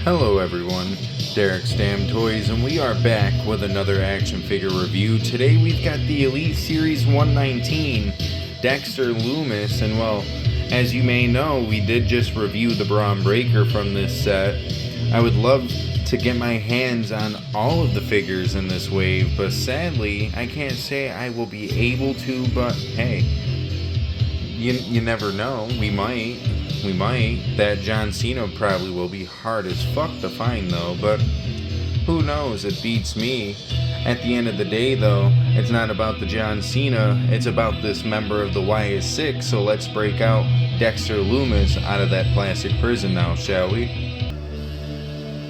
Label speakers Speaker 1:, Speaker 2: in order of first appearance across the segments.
Speaker 1: Hello everyone, Derek's Damn Toys, and we are back with another action figure review. Today we've got the Elite Series 119, Dexter Lumis, and well, as you may know, we did just review the Braun Breaker from this set. I would love to get my hands on all of the figures in this wave, but sadly, I can't say I will be able to, but hey, you never know, we might. That John Cena probably will be hard as fuck to find though, but who knows, it beats me. At the end of the day though, it's not about the John Cena, it's about this member of the YS6, so let's break out Dexter Lumis out of that plastic prison now, shall we?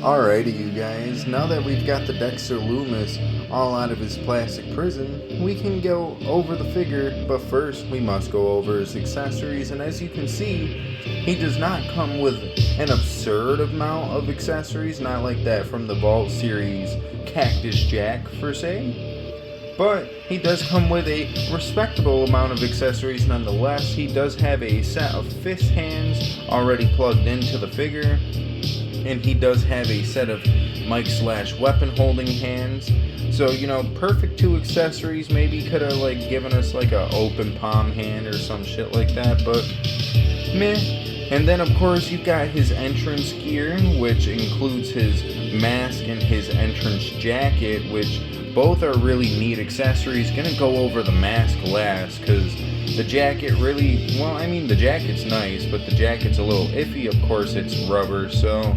Speaker 1: Alrighty you guys, now that we've got the Dexter Lumis all out of his plastic prison, we can go over the figure, but first we must go over his accessories, and as you can see, he does not come with an absurd amount of accessories, not like that from the Vault series Cactus Jack per se, but he does come with a respectable amount of accessories nonetheless. He does have a set of fist hands already plugged into the figure, and he does have a set of mic/weapon holding hands. So, you know, perfect two accessories. Maybe could have like given us like a open palm hand or some shit like that, but meh. And then of course you've got his entrance gear, which includes his mask and his entrance jacket, which both are really neat accessories. Gonna go over the mask last, because the jacket really, well, I mean the jacket's nice, but the jacket's a little iffy. Of course it's rubber, so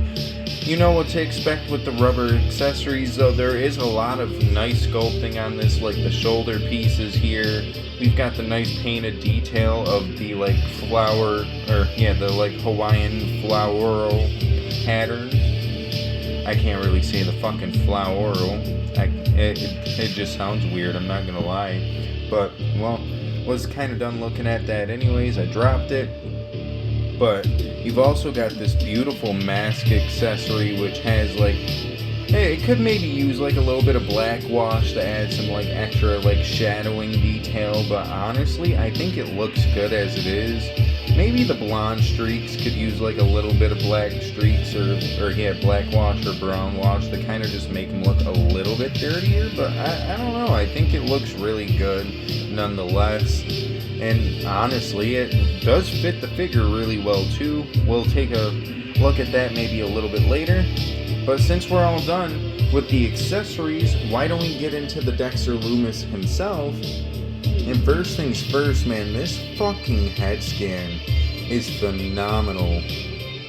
Speaker 1: you know what to expect with the rubber accessories, though there is a lot of nice sculpting on this, like the shoulder pieces here. We've got the nice painted detail of the like flower, or yeah, the like Hawaiian floral pattern. I can't really say the fucking floral. It just sounds weird, I'm not gonna lie. But, well, was kind of done looking at that anyways, I dropped it. But you've also got this beautiful mask accessory, which has like, hey, it could maybe use like a little bit of black wash to add some like extra like shadowing detail, but honestly I think it looks good as it is. Maybe the blonde streaks could use like a little bit of black streaks, or yeah, black wash or brown wash to kind of just make them look a little bit dirtier, but I don't know, I think it looks really good nonetheless. And honestly, it does fit the figure really well too. We'll take a look at that maybe a little bit later. But since we're all done with the accessories, why don't we get into the Dexter Lumis himself? And first things first, man, this fucking head scan is phenomenal.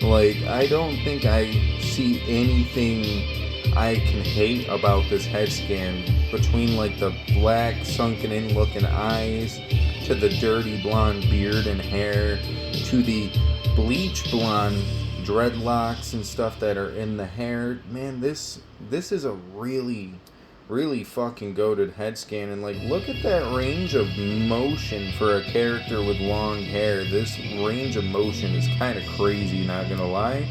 Speaker 1: Like, I don't think I see anything I can hate about this head scan, between like the black sunken in looking eyes, to the dirty blonde beard and hair, to the bleach blonde dreadlocks and stuff that are in the hair. Man, this is a really fucking goated head scan, and like, look at that range of motion for a character with long hair. This range of motion is kind of crazy, not gonna lie.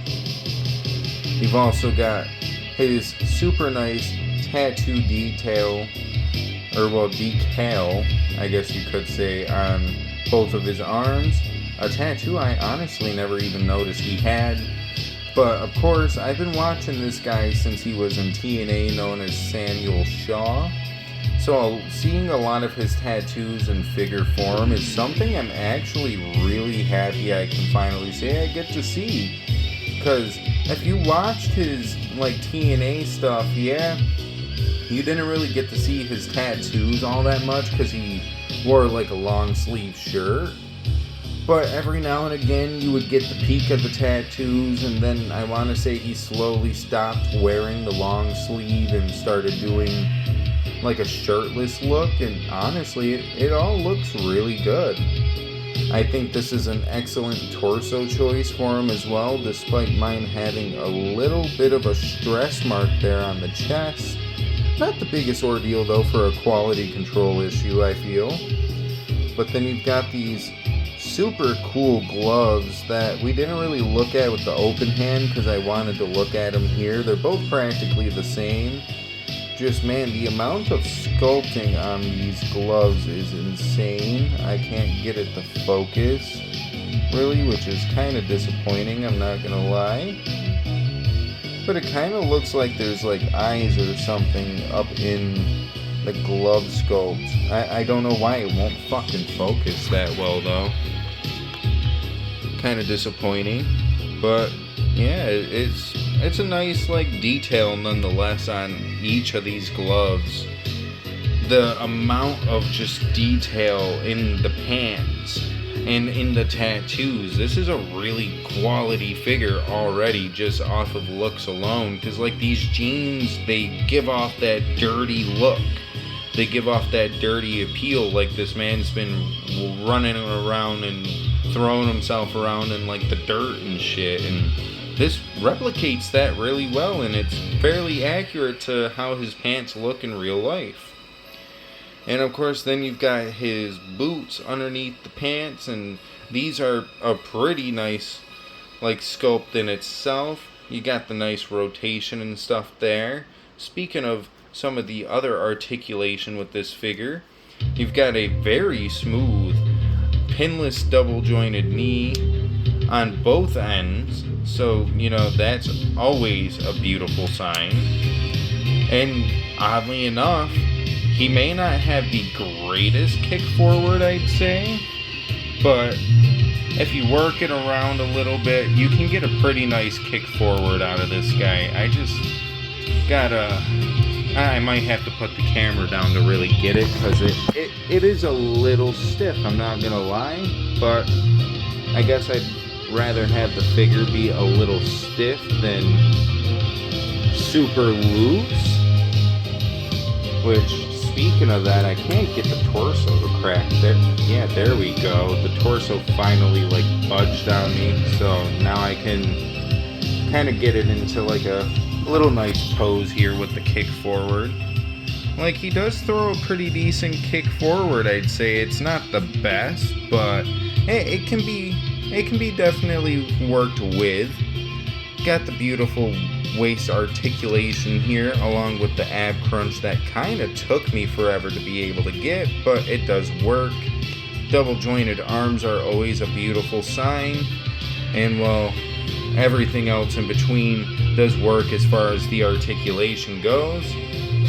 Speaker 1: You've also got his super nice tattoo detail, or well, decal, I guess you could say, on both of his arms. A tattoo I honestly never even noticed he had. But of course, I've been watching this guy since he was in TNA, known as Samuel Shaw. So seeing a lot of his tattoos in figure form is something I'm actually really happy I can finally say I get to see. Because if you watched his like TNA stuff, yeah, you didn't really get to see his tattoos all that much because he wore like a long sleeve shirt. But every now and again you would get the peak of the tattoos, and then I want to say he slowly stopped wearing the long sleeve and started doing like a shirtless look, and honestly it all looks really good. I think this is an excellent torso choice for him as well, despite mine having a little bit of a stress mark there on the chest. Not the biggest ordeal though for a quality control issue, I feel. But then you've got these super cool gloves that we didn't really look at with the open hand because I wanted to look at them here. They're both practically the same. Just, man, the amount of sculpting on these gloves is insane. I can't get it to focus, really, which is kind of disappointing, I'm not gonna lie. but it kind of looks like there's like eyes or something up in the glove sculpt. I don't know why it won't fucking focus that well though. Kind of disappointing, but yeah, it's a nice like detail nonetheless on each of these gloves. The amount of just detail in the pants and in the tattoos. This is a really quality figure already just off of looks alone, because like these jeans, they give off that dirty look. They give off that dirty appeal, like this man's been running around and throwing himself around in like the dirt and shit, and this replicates that really well, and it's fairly accurate to how his pants look in real life. And of course then you've got his boots underneath the pants, and these are a pretty nice like sculpt in itself. You got the nice rotation and stuff there. Speaking of some of the other articulation with this figure, you've got a very smooth pinless double jointed knee on both ends, so you know that's always a beautiful sign. And oddly enough, he may not have the greatest kick forward, I'd say, but if you work it around a little bit, you can get a pretty nice kick forward out of this guy. I might have to put the camera down to really get it, because it is a little stiff, I'm not gonna lie, but I guess I'd rather have the figure be a little stiff than super loose. Which, speaking of that, I can't get the torso to crack. There we go. The torso finally like budged on me, so now I can kind of get it into like a little nice pose here with the kick forward. Like, he does throw a pretty decent kick forward, I'd say. It's not the best, but it can be definitely worked with. Got the beautiful waist articulation here, along with the ab crunch that kind of took me forever to be able to get, but it does work. Double jointed arms are always a beautiful sign, and well, everything else in between does work as far as the articulation goes.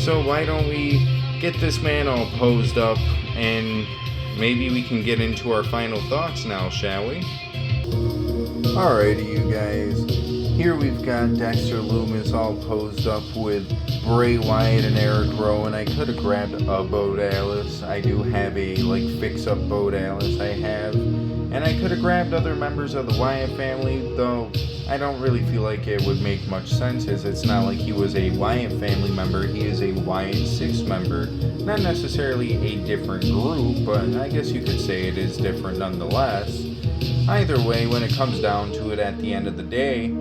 Speaker 1: So why don't we get this man all posed up, and maybe we can get into our final thoughts now, shall we? Alrighty, you guys. Here we've got Dexter Lumis all posed up with Bray Wyatt and Eric Rowan. I could have grabbed a Bo Dallas. I do have a fix-up Bo Dallas I have. And I could have grabbed other members of the Wyatt family, though I don't really feel like it would make much sense, as it's not like he was a Wyatt family member. He is a Wyatt 6 member. Not necessarily a different group, but I guess you could say it is different nonetheless. Either way, when it comes down to it at the end of the day,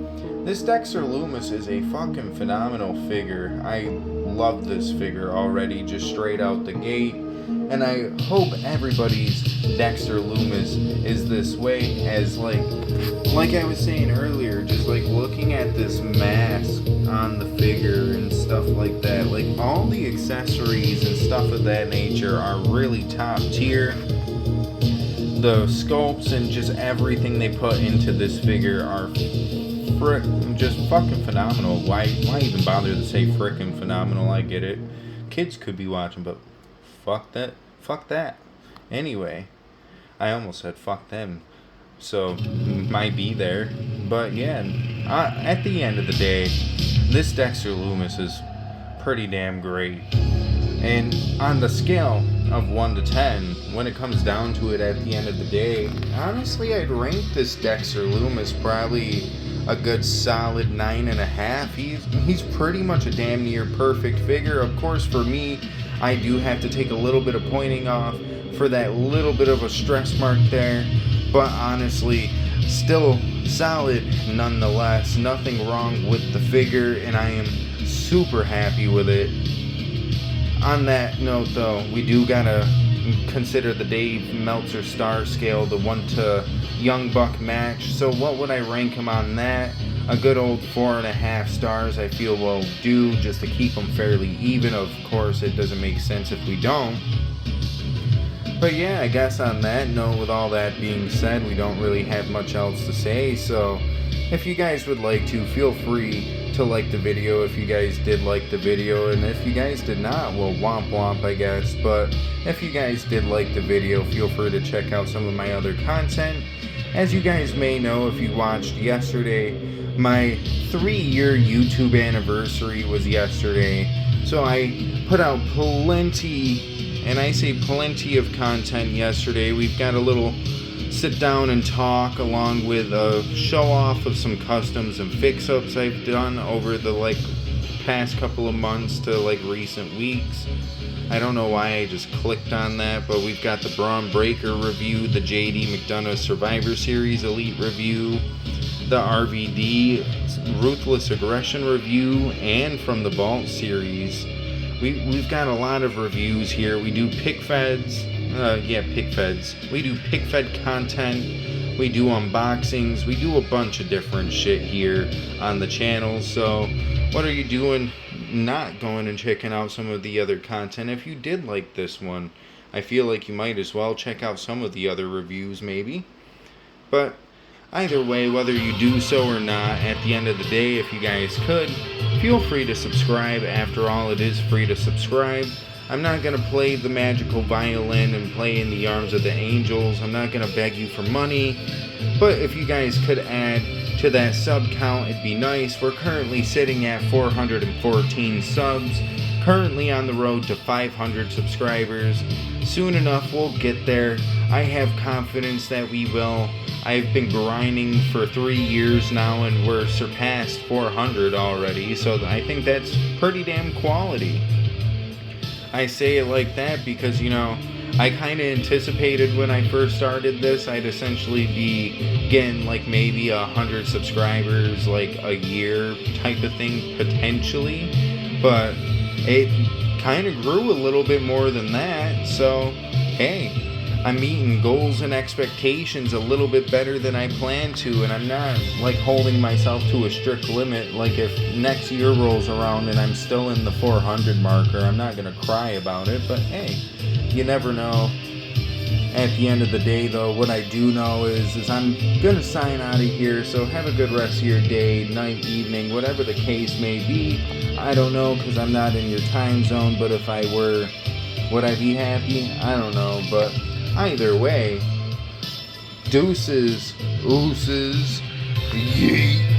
Speaker 1: this Dexter Lumis is a fucking phenomenal figure. I love this figure already, just straight out the gate. And I hope everybody's Dexter Lumis is this way, as like I was saying earlier, just like looking at this mask on the figure and stuff like that. Like, all the accessories and stuff of that nature are really top tier. The sculpts and just everything they put into this figure are just fucking phenomenal. Why even bother to say frickin' phenomenal? I get it. Kids could be watching, but fuck that. Anyway, I almost said fuck them, so might be there. But yeah, at the end of the day, this Dexter Lumis is pretty damn great. And on the scale of 1 to 10, when it comes down to it at the end of the day, honestly, I'd rank this Dexter Lumis probably a good solid 9.5. He's pretty much a damn near perfect figure. Of course, for me, I do have to take a little bit of pointing off for that little bit of a stress mark there, but honestly, still solid nonetheless. Nothing wrong with the figure, and I am super happy with it. On that note, though, we do gotta consider the Dave Meltzer star scale, the 1 to Young Buck match. So what would I rank him on that? A good old 4.5 stars I feel will do, just to keep them fairly even. Of course, it doesn't make sense if we don't. But yeah, I guess on that note, with all that being said, we don't really have much else to say. So if you guys would like to, feel free to like the video if you guys did like the video, and if you guys did not, well, womp womp, I guess. But if you guys did like the video, feel free to check out some of my other content. As you guys may know, if you watched yesterday, my 3-year YouTube anniversary was yesterday, so I put out plenty, and I say plenty, of content yesterday. We've got a little sit down and talk, along with a show off of some customs and fix-ups I've done over the past couple of months to recent weeks. I don't know why I just clicked on that, but we've got the Braun Breaker review, the JD McDonough Survivor Series Elite review, the RVD Ruthless Aggression review, and from the Vault series. We've got a lot of reviews here. We do pick feds. Pick feds. We do pick fed content. We do unboxings. We do a bunch of different shit here on the channel. So what are you doing not going and checking out some of the other content? If you did like this one, I feel like you might as well check out some of the other reviews maybe. But either way, whether you do so or not, at the end of the day, if you guys could, feel free to subscribe. After all, it is free to subscribe. I'm not going to play the magical violin and play in the arms of the angels. I'm not going to beg you for money. But if you guys could add to that sub count, it'd be nice. We're currently sitting at 414 subs. Currently on the road to 500 subscribers. Soon enough, we'll get there. I have confidence that we will. I've been grinding for 3 years now, and we're surpassed 400 already. So I think that's pretty damn quality. I say it like that because, I kind of anticipated when I first started this, I'd essentially be getting maybe 100 subscribers a year type of thing, potentially. But it kind of grew a little bit more than that. So, hey, I'm meeting goals and expectations a little bit better than I planned to, and I'm not holding myself to a strict limit. If next year rolls around and I'm still in the 400 marker, I'm not gonna cry about it. But hey, you never know. At the end of the day, though, what I do know is I'm gonna sign out of here. So have a good rest of your day, night, evening, whatever the case may be. I don't know, because I'm not in your time zone. But if I were, would I be happy? I don't know. But either way, deuces, ooses, yeet.